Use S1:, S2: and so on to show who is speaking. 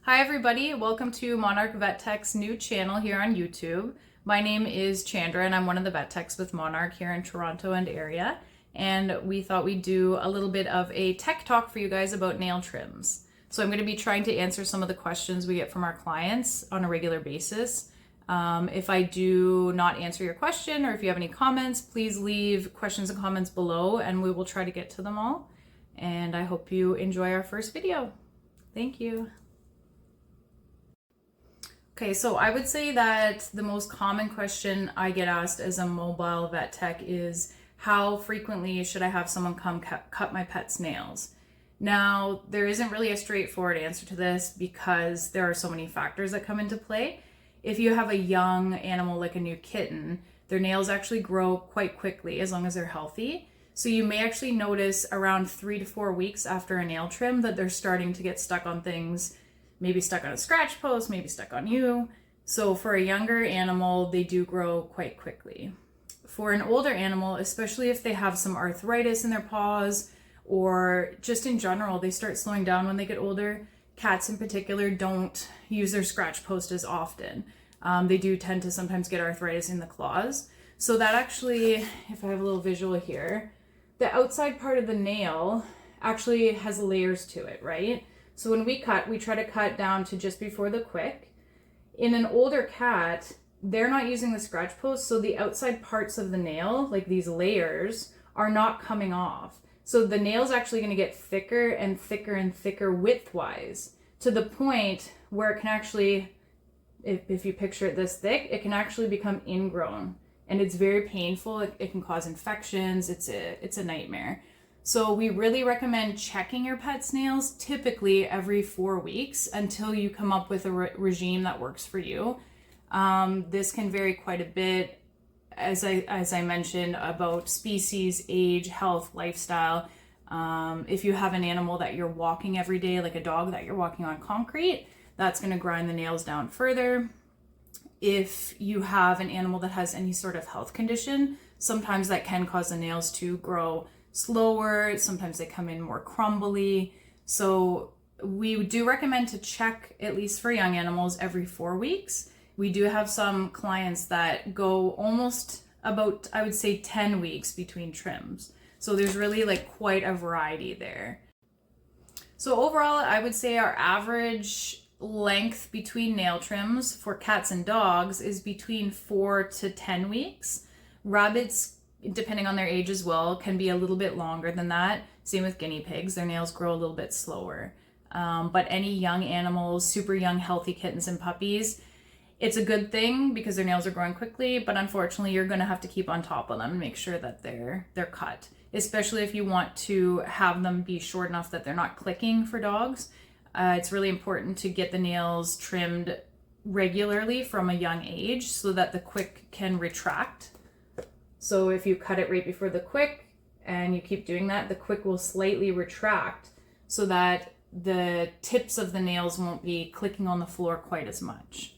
S1: Hi everybody, welcome to Monarch Vet Tech's new channel here on YouTube. My name is Chandra and I'm one of the vet techs with Monarch here in Toronto and area. And we thought we'd do a little bit of a tech talk for you guys about nail trims. So I'm going to be trying to answer some of the questions we get from our clients on a regular basis. If I do not answer your question or if you have any comments, please leave questions and comments below and we will try to get to them all. And I hope you enjoy our first video. Thank you. Okay, so I would say that the most common question I get asked as a mobile vet tech is how frequently should I have someone come cut my pet's nails? Now, there isn't really a straightforward answer to this because there are so many factors that come into play. If you have a young animal like a new kitten, their nails actually grow quite quickly as long as they're healthy. So you may actually notice around 3 to 4 weeks after a nail trim that they're starting to get stuck on things, maybe stuck on a scratch post, maybe stuck on you. So for a younger animal, they do grow quite quickly. For an older animal, especially if they have some arthritis in their paws or just in general, they start slowing down when they get older. Cats in particular don't use their scratch post as often. They do tend to sometimes get arthritis in the claws. So that actually, if I have a little visual here, the outside part of the nail actually has layers to it, right? So when we cut, we try to cut down to just before the quick. In an older cat, they're not using the scratch post, so the outside parts of the nail, like these layers, are not coming off. So the nail's actually going to get thicker and thicker and thicker width-wise, to the point where it can actually, if you picture it this thick, it can actually become ingrown. And it's very painful. It can cause infections. It's a nightmare. So we really recommend checking your pet's nails typically every 4 weeks until you come up with a regime that works for you. This can vary quite a bit, as I mentioned, about species, age, health, lifestyle. If you have an animal that you're walking every day, like a dog that you're walking on concrete, that's going to grind the nails down further. If you have an animal that has any sort of health condition, sometimes that can cause the nails to grow slower. Sometimes they come in more crumbly. So we do recommend to check, at least for young animals, every 4 weeks. We do have some clients that go almost about, I would say, 10 weeks between trims. So there's really like quite a variety there. So overall, I would say our average length between nail trims for cats and dogs is between 4 to 10 weeks. Rabbits, depending on their age as well, can be a little bit longer than that. Same with guinea pigs, their nails grow a little bit slower. But any young animals, super young, healthy kittens and puppies, it's a good thing because their nails are growing quickly, but unfortunately you're gonna have to keep on top of them and make sure that they're cut, especially if you want to have them be short enough that they're not clicking for dogs. It's really important to get the nails trimmed regularly from a young age so that the quick can retract. So if you cut it right before the quick and you keep doing that, the quick will slightly retract so that the tips of the nails won't be clicking on the floor quite as much.